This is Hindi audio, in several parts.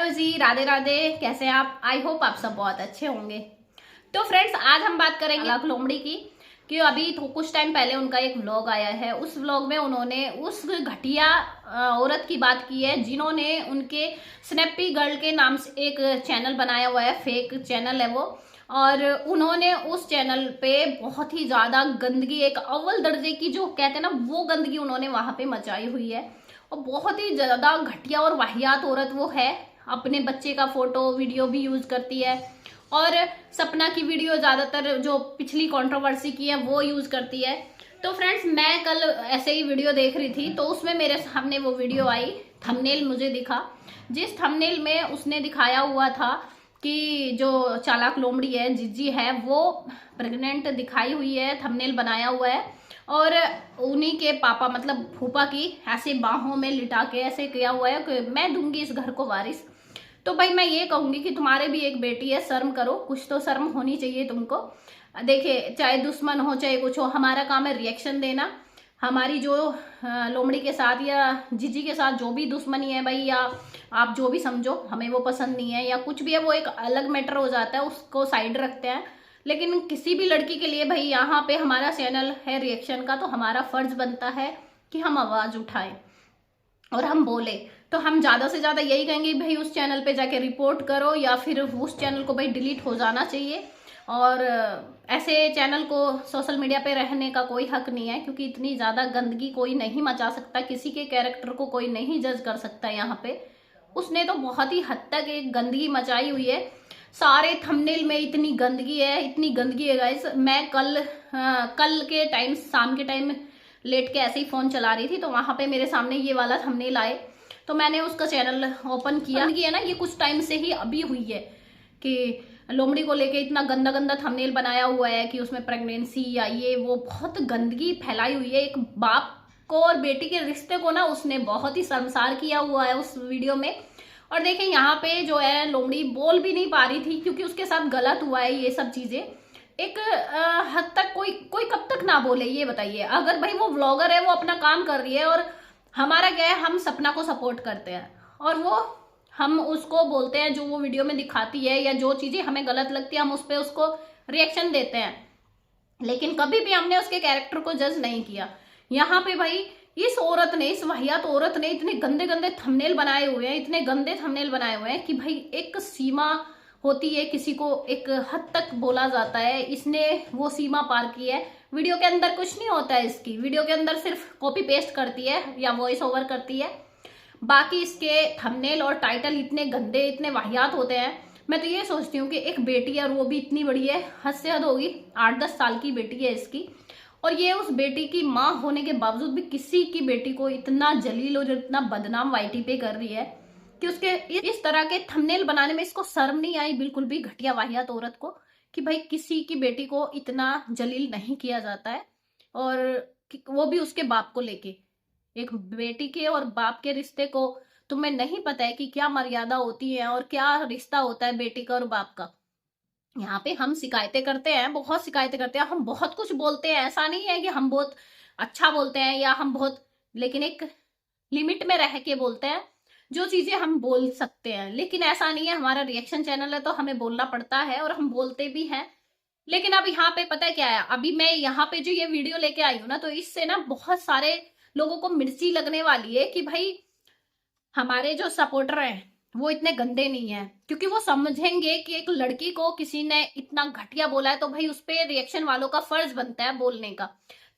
हेलो जी, राधे राधे। कैसे हैं आप? आई होप आप सब बहुत अच्छे होंगे। तो फ्रेंड्स, आज हम बात करेंगे अलग लोमड़ी की कि अभी तो कुछ टाइम पहले उनका एक व्लॉग आया है। उस व्लॉग में उन्होंने उस घटिया औरत की बात की है जिन्होंने उनके स्नैपी गर्ल के नाम से एक चैनल बनाया हुआ है, फेक चैनल है वो। और उन्होंने उस चैनल पे बहुत ही ज्यादा गंदगी, एक अव्वल दर्जे की जो कहते हैं ना, वो गंदगी उन्होंने वहां पे मचाई हुई है। और बहुत ही ज्यादा घटिया और वाहियात औरत वो है। अपने बच्चे का फोटो वीडियो भी यूज करती है और सपना की वीडियो ज्यादातर जो पिछली कंट्रोवर्सी की है वो यूज करती है। तो फ्रेंड्स, मैं कल ऐसे ही वीडियो देख रही थी तो उसमें मेरे सामने वो वीडियो आई, थंबनेल मुझे दिखा। जिस थंबनेल में उसने दिखाया हुआ था कि जो चालाक लोमड़ी है, जिज्जी है, वो प्रेग्नेंट दिखाई हुई है, थंबनेल बनाया हुआ है। और उन्हीं के पापा मतलब फूफा की ऐसे बाहों में लिटा के ऐसे किया हुआ है कि मैं दूंगी इस घर को वारिस। तो भाई मैं ये कहूंगी कि तुम्हारे भी एक बेटी है, शर्म करो, कुछ तो शर्म होनी चाहिए तुमको। देखिए, चाहे दुश्मन हो चाहे कुछ हो, हमारा काम है रिएक्शन देना। हमारी जो लोमड़ी के साथ या जीजी के साथ जो भी दुश्मनी है भाई, या आप जो भी समझो, हमें वो पसंद नहीं है या कुछ भी है, वो एक अलग मैटर हो जाता है, उसको साइड रखते हैं। लेकिन किसी भी लड़की के लिए भाई, यहाँ पे हमारा चैनल है रिएक्शन का, तो हमारा फर्ज बनता है कि हम आवाज उठाएं और हम बोले। तो हम ज्यादा से ज्यादा यही कहेंगे भाई, उस चैनल पे जाके रिपोर्ट करो या फिर उस चैनल को भाई डिलीट हो जाना चाहिए। और ऐसे चैनल को सोशल मीडिया पे रहने का कोई हक नहीं है, क्योंकि इतनी ज्यादा गंदगी कोई नहीं मचा सकता, किसी के कैरेक्टर को कोई नहीं जज कर सकता। यहाँ पे उसने तो बहुत ही हद तक एक गंदगी मचाई हुई है। सारे थंबनेल में इतनी गंदगी है, इतनी गंदगी है गाइस। मैं कल के टाइम, शाम के टाइम लेट के ऐसे ही फोन चला रही थी तो वहां पे मेरे सामने ये वाला थंबनेल आए, तो मैंने उसका चैनल ओपन किया। ये है ना, ये कुछ टाइम से ही अभी हुई है कि लोमड़ी को लेके इतना गंदा गंदा थंबनेल बनाया हुआ है कि उसमें प्रेगनेंसी या ये वो बहुत गंदगी फैलाई हुई है। एक बाप को और बेटी के रिश्ते को ना उसने बहुत ही शर्मसार किया हुआ है उस वीडियो में। और देखें, यहाँ पे जो है लोमड़ी बोल भी नहीं पा रही थी क्योंकि उसके साथ गलत हुआ है ये सब चीजें। एक हद तक कोई कोई कब तक ना बोले, ये बताइए। अगर भाई वो व्लॉगर है, वो अपना काम कर रही है, और हमारा क्या है, हम सपना को सपोर्ट करते हैं और वो हम उसको बोलते हैं जो वो वीडियो में दिखाती है, या जो चीजें हमें गलत लगती है हम उस पर उसको रिएक्शन देते हैं। लेकिन कभी भी हमने उसके कैरेक्टर को जज नहीं किया। यहाँ पे भाई इस औरत ने, इस वाहियात औरत ने इतने गंदे गंदे थंबनेल बनाए हुए हैं, इतने गंदे थंबनेल बनाए हुए हैं कि भाई एक सीमा होती है, किसी को एक हद तक बोला जाता है। इसने वो सीमा पार की है। वीडियो के अंदर कुछ नहीं होता है इसकी, वीडियो के अंदर सिर्फ कॉपी पेस्ट करती है या वॉइस ओवर करती है। बाकी इसके थंबनेल और टाइटल इतने गंदे, इतने वाहियात होते हैं। मैं तो ये सोचती हूँ कि एक बेटी है और वो भी इतनी बड़ी है, हद से हद होगी, 8-10 साल की बेटी है इसकी। और ये उस बेटी की माँ होने के बावजूद भी किसी की बेटी को इतना जलील और इतना बदनाम वाईटी पे कर रही है कि उसके इस तरह के थंबनेल बनाने में इसको शर्म नहीं आई बिल्कुल भी, घटिया वाहियात औरत को, कि भाई किसी की बेटी को इतना जलील नहीं किया जाता है। और वो भी उसके बाप को लेके। एक बेटी के और बाप के रिश्ते को तुम्हें नहीं पता है कि क्या मर्यादा होती है और क्या रिश्ता होता है बेटी का और बाप का। यहाँ पे हम शिकायतें करते हैं, बहुत शिकायतें करते हैं, हम बहुत कुछ बोलते हैं। ऐसा नहीं है कि हम बहुत अच्छा बोलते हैं या हम बहुत, लेकिन एक लिमिट में रह के बोलते हैं जो चीजें हम बोल सकते हैं। लेकिन ऐसा नहीं है, हमारा रिएक्शन चैनल है तो हमें बोलना पड़ता है और हम बोलते भी हैं। लेकिन अब यहाँ पे पता है क्या है, अभी मैं यहाँ पे जो ये वीडियो लेके आई हूँ ना, तो इससे ना बहुत सारे लोगों को मिर्ची लगने वाली है कि भाई हमारे जो सपोर्टर हैं वो इतने गंदे नहीं है, क्योंकि वो समझेंगे कि एक लड़की को किसी ने इतना घटिया बोला है तो भाई उस पे रिएक्शन वालों का फर्ज बनता है बोलने का।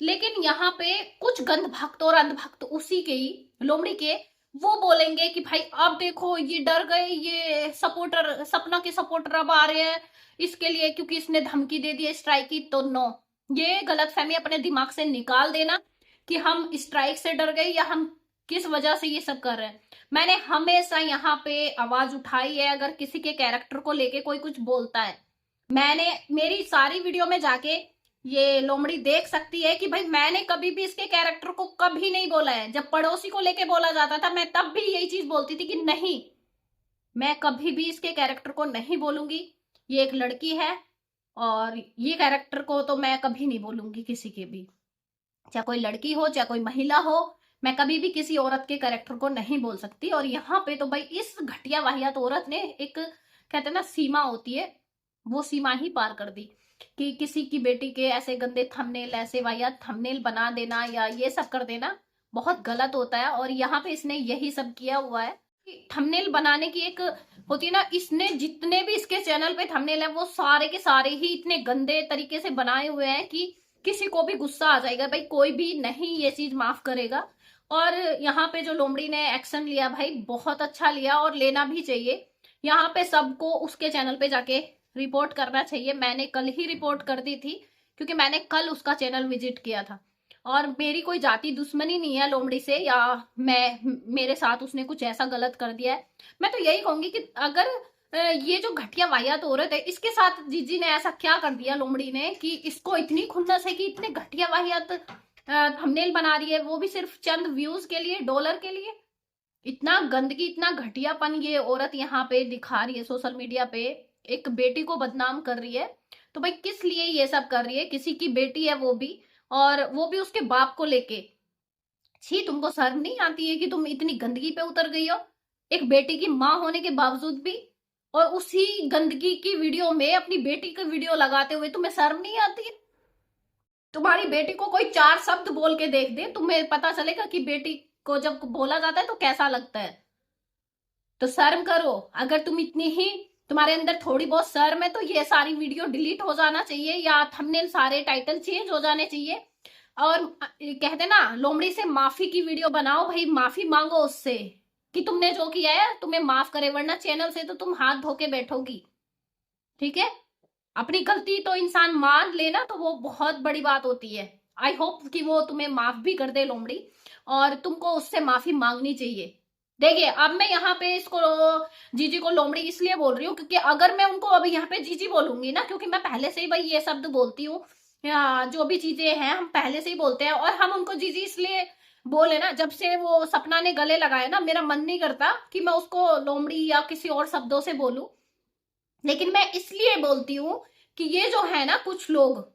लेकिन यहाँ पे कुछ गंध भक्त और अंधभक्त उसी के ही, लोमड़ी के, वो बोलेंगे कि भाई अब देखो ये डर गए, ये सपोर्टर, सपना के सपोर्टर अब आ रहे हैं इसके लिए क्योंकि इसने धमकी दे दी स्ट्राइक की। तो नो, ये गलतफहमी अपने दिमाग से निकाल देना कि हम स्ट्राइक से डर गए या हम किस वजह से ये सब कर रहे हैं। मैंने हमेशा यहाँ पे आवाज उठाई है अगर किसी के कैरेक्टर को लेके कोई कुछ बोलता है। मैंने मेरी सारी वीडियो में जाके ये लोमड़ी देख सकती है कि भाई मैंने कभी भी इसके कैरेक्टर को कभी नहीं बोला है। जब पड़ोसी को लेके बोला जाता था मैं तब भी यही चीज बोलती थी कि नहीं, मैं कभी भी इसके कैरेक्टर को नहीं बोलूंगी, ये एक लड़की है और ये कैरेक्टर को तो मैं कभी नहीं बोलूंगी किसी के भी, चाहे कोई लड़की हो चाहे कोई महिला हो। मैं कभी भी किसी औरत के कैरेक्टर को नहीं बोल सकती। और यहाँ पे तो भाई इस घटिया वाहियात औरत ने एक, कहते हैं ना, सीमा होती है, वो सीमा ही पार कर दी कि किसी की बेटी के ऐसे गंदे थंबनेल, ऐसे वाहियात थंबनेल बना देना या ये सब कर देना बहुत गलत होता है। और यहाँ पे इसने यही सब किया हुआ है कि थंबनेल बनाने की एक होती है ना, इसने जितने भी इसके चैनल पे थंबनेल है वो सारे के सारे ही इतने गंदे तरीके से बनाए हुए हैं कि किसी को भी गुस्सा आ जाएगा भाई, कोई भी नहीं ये चीज माफ करेगा। और यहाँ पे जो लोमड़ी ने एक्शन लिया भाई, बहुत अच्छा लिया और लेना भी चाहिए। यहाँ पे सबको उसके चैनल पे जाके रिपोर्ट करना चाहिए। मैंने कल ही रिपोर्ट कर दी थी क्योंकि मैंने कल उसका चैनल विजिट किया था। और मेरी कोई जाति दुश्मनी नहीं है लोमड़ी से, या मेरे साथ उसने कुछ ऐसा गलत कर दिया है। मैं तो यही कहूंगी कि अगर ये जो घटिया वाहियात औरत है, इसके साथ जीजी ने ऐसा क्या कर दिया लोमड़ी ने कि इसको इतनी खुन्नस है कि इतने घटिया वाहियात थंबनेल बना रही है, वो भी सिर्फ चंद व्यूज के लिए, डॉलर के लिए। इतना गंदगी, इतना घटियापन ये औरत यहाँ पे दिखा रही है सोशल मीडिया पे, एक बेटी को बदनाम कर रही है। तो भाई किस लिए ये सब कर रही है? किसी की बेटी है वो भी, और वो भी उसके बाप को लेके। छी, तुमको शर्म नहीं आती है कि तुम इतनी गंदगी पे उतर गई हो, एक बेटी की माँ होने के बावजूद भी? और उसी गंदगी की वीडियो में अपनी बेटी की वीडियो लगाते हुए तुम्हें शर्म नहीं आती है? तुम्हारी बेटी को कोई चार शब्द बोल के देख दे, तुम्हें पता चलेगा कि बेटी को जब बोला जाता है तो कैसा लगता है। तो शर्म करो। अगर तुम इतनी ही, तुम्हारे अंदर थोड़ी बहुत शर्म है तो ये सारी वीडियो डिलीट हो जाना चाहिए, या थंबनेल सारे टाइटल चेंज हो जाने चाहिए। और कहते ना, लोमड़ी से माफी की वीडियो बनाओ भाई, माफी मांगो उससे कि तुमने जो किया है तुम्हें माफ करे, वरना चैनल से तो तुम हाथ धो के बैठोगी। ठीक है, अपनी गलती तो इंसान मान लेना तो वो बहुत बड़ी बात होती है। आई होप कि वो तुम्हें माफ भी कर दे लोमड़ी, और तुमको उससे माफी मांगनी चाहिए। देखिए, अब मैं यहाँ पे इसको, जीजी को लोमड़ी इसलिए बोल रही हूँ क्योंकि अगर मैं उनको अभी यहाँ पे जीजी बोलूंगी ना, क्योंकि मैं पहले से ही भाई ये शब्द बोलती हूँ, या जो भी चीजें हैं हम पहले से ही बोलते हैं, और हम उनको जीजी इसलिए बोले ना, जब से वो सपना ने गले लगाया ना, मेरा मन नहीं करता कि मैं उसको लोमड़ी या किसी और शब्दों से बोलूं। लेकिन मैं इसलिए बोलती हूँ कि ये जो है ना, कुछ लोग,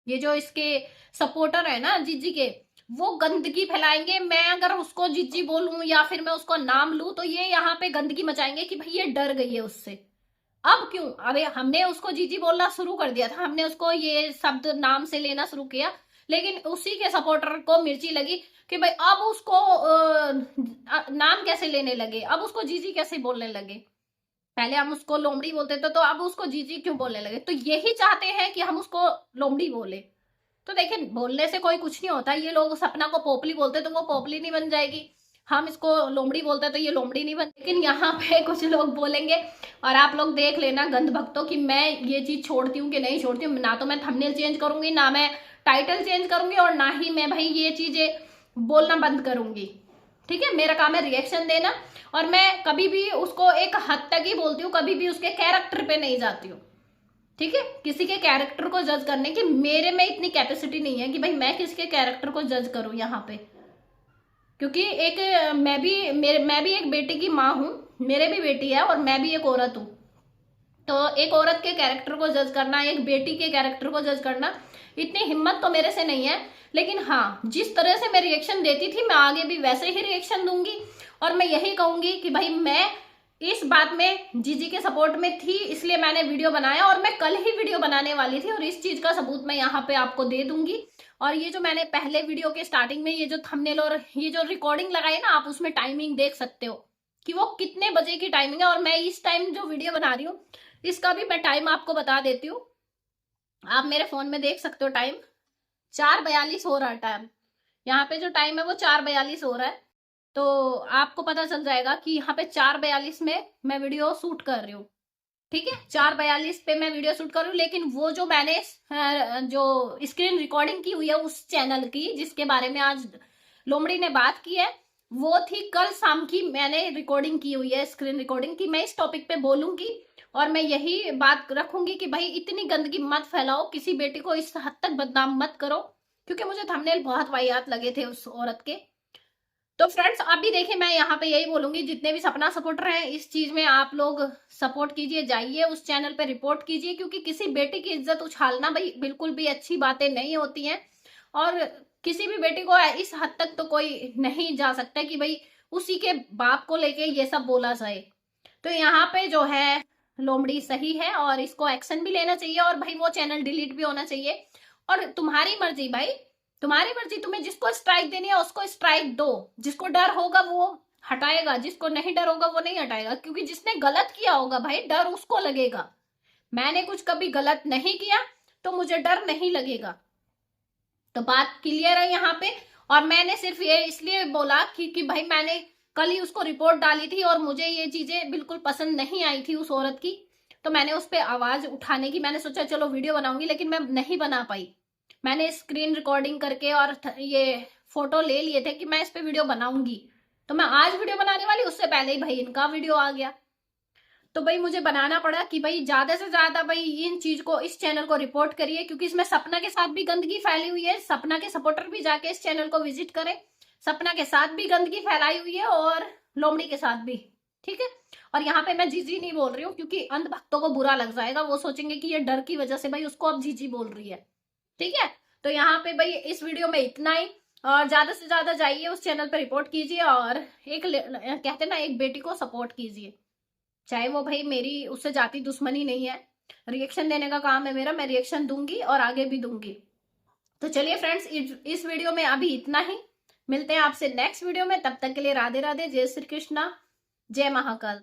ये जो इसके सपोर्टर है ना जीजी के, वो गंदगी फैलाएंगे। मैं अगर उसको जीजी बोलूं या फिर मैं उसको नाम लूं तो ये यहाँ पे गंदगी मचाएंगे कि भाई ये डर गई है उससे। अब क्यों? अबे हमने उसको जीजी बोलना शुरू कर दिया था, हमने उसको ये शब्द नाम से लेना शुरू किया, लेकिन उसी के सपोर्टर को मिर्ची लगी कि भाई अब उसको नाम कैसे लेने लगे, अब उसको जीजी कैसे बोलने लगे। पहले हम उसको लोमड़ी बोलते थे तो अब उसको जीजी क्यों बोलने लगे? तो यही चाहते हैं कि हम उसको लोमड़ी बोले। तो देखिए, बोलने से कोई कुछ नहीं होता। ये लोग सपना को पोपली बोलते तो वो पोपली नहीं बन जाएगी, हम इसको लोमड़ी बोलते तो ये लोमड़ी नहीं बन। लेकिन यहाँ पे कुछ लोग बोलेंगे, और आप लोग देख लेना गंद भक्तों कि मैं ये चीज छोड़ती हूँ कि नहीं छोड़ती हूँ। ना तो मैं थंबनेल चेंज करूंगी, ना मैं टाइटल चेंज करूंगी, और ना ही मैं भाई ये चीजें बोलना बंद करूंगी। ठीक है, मेरा काम है रिएक्शन देना, और मैं कभी भी उसको एक हद तक ही बोलती हूँ, कभी भी उसके कैरेक्टर पे नहीं जाती हूँ। ठीक है, किसी के कैरेक्टर को जज करने की मेरे में इतनी कैपेसिटी नहीं है कि भाई मैं किसी के कैरेक्टर को जज करूं यहाँ पे। क्योंकि एक मैं भी एक बेटी की माँ हूं, मेरे भी बेटी है, और मैं भी एक औरत हूं। तो एक औरत के कैरेक्टर को जज करना, एक बेटी के कैरेक्टर को जज करना, इतनी हिम्मत तो मेरे से नहीं है। लेकिन हाँ, जिस तरह से मैं रिएक्शन देती थी मैं आगे भी वैसे ही रिएक्शन दूंगी। और मैं यही कहूंगी कि भाई मैं इस बात में जीजी के सपोर्ट में थी, इसलिए मैंने वीडियो बनाया, और मैं कल ही वीडियो बनाने वाली थी, और इस चीज का सबूत मैं यहाँ पे आपको दे दूंगी। और ये जो मैंने पहले वीडियो के स्टार्टिंग में ये जो थंबनेल और ये जो रिकॉर्डिंग लगाई ना, आप उसमें टाइमिंग देख सकते हो कि वो कितने बजे की टाइमिंग है। और मैं इस टाइम जो वीडियो बना रही हूँ इसका भी मैं टाइम आपको बता देती हूँ। आप मेरे फोन में देख सकते हो टाइम, 4:42 हो रहा है टाइम। यहाँ पे जो टाइम है वो 4:42 हो रहा है। तो आपको पता चल जाएगा कि यहाँ पे 4:42 में मैं वीडियो शूट कर रही हूँ। ठीक है, 4:42 पे मैं वीडियो शूट कर रही हूँ। लेकिन वो जो मैंने जो स्क्रीन रिकॉर्डिंग की हुई है उस चैनल की जिसके बारे में आज लोमड़ी ने बात की है, वो थी कल शाम की। मैंने रिकॉर्डिंग की हुई है, स्क्रीन रिकॉर्डिंग की। मैं इस टॉपिक पे बोलूंगी और मैं यही बात रखूंगी कि भाई इतनी गंदगी मत फैलाओ, किसी बेटी को इस हद तक बदनाम मत करो, क्योंकि मुझे थंबनेल बहुत वाहियात लगे थे उस औरत के। तो फ्रेंड्स, अभी देखिए, मैं यहाँ पे यही बोलूंगी, जितने भी सपना सपोर्टर हैं इस चीज में आप लोग सपोर्ट कीजिए, जाइए उस चैनल पे रिपोर्ट कीजिए, क्योंकि किसी बेटी की इज्जत उछालना भाई बिल्कुल भी अच्छी बातें नहीं होती हैं। और किसी भी बेटी को इस हद तक तो कोई नहीं जा सकता कि भाई उसी के बाप को लेके ये सब बोला जाए। तो यहाँ पे जो है लोमड़ी सही है और इसको एक्शन भी लेना चाहिए और भाई वो चैनल डिलीट भी होना चाहिए। और तुम्हारी मर्जी भाई, तुम्हारी मर्जी, तुम्हें जिसको स्ट्राइक देनी है उसको स्ट्राइक दो। जिसको डर होगा वो हटाएगा, जिसको नहीं डर होगा वो नहीं हटाएगा, क्योंकि जिसने गलत किया होगा भाई डर उसको लगेगा। मैंने कुछ कभी गलत नहीं किया तो मुझे डर नहीं लगेगा। तो बात क्लियर है यहाँ पे। और मैंने सिर्फ ये इसलिए बोला कि भाई मैंने कल ही उसको रिपोर्ट डाली थी और मुझे ये चीजें बिल्कुल पसंद नहीं आई थी उस औरत की, तो मैंने उस पर आवाज उठाने की मैंने सोचा चलो वीडियो बनाऊंगी, लेकिन मैं नहीं बना पाई। मैंने स्क्रीन रिकॉर्डिंग करके और ये फोटो ले लिए थे कि मैं इस पे वीडियो बनाऊंगी, तो मैं आज वीडियो बनाने वाली, उससे पहले ही भाई इनका वीडियो आ गया। तो भाई मुझे बनाना पड़ा कि भाई ज्यादा से ज्यादा भाई इन चीज को, इस चैनल को रिपोर्ट करिए, क्योंकि इसमें सपना के साथ भी गंदगी फैली हुई है। सपना के सपोर्टर भी जाके इस चैनल को विजिट करें। सपना के साथ भी गंदगी फैलाई हुई है और लोमड़ी के साथ भी, ठीक है। और यहाँ पे मैं जीजी नहीं बोल रही हूँ क्योंकि अंध भक्तों को बुरा लग जाएगा, वो सोचेंगे कि ये डर की वजह से भाई उसको अब जीजी बोल रही है, ठीक है। तो यहाँ पे भाई इस वीडियो में इतना ही। और ज्यादा से ज्यादा जाइए उस चैनल पर रिपोर्ट कीजिए और एक कहते ना एक बेटी को सपोर्ट कीजिए, चाहे वो भाई मेरी उससे जाती दुश्मनी नहीं है। रिएक्शन देने का काम है मेरा, मैं रिएक्शन दूंगी और आगे भी दूंगी। तो चलिए फ्रेंड्स, इस वीडियो में अभी इतना ही। मिलते हैं आपसे नेक्स्ट वीडियो में, तब तक के लिए राधे राधे, जय श्री कृष्णा, जय महाकाल।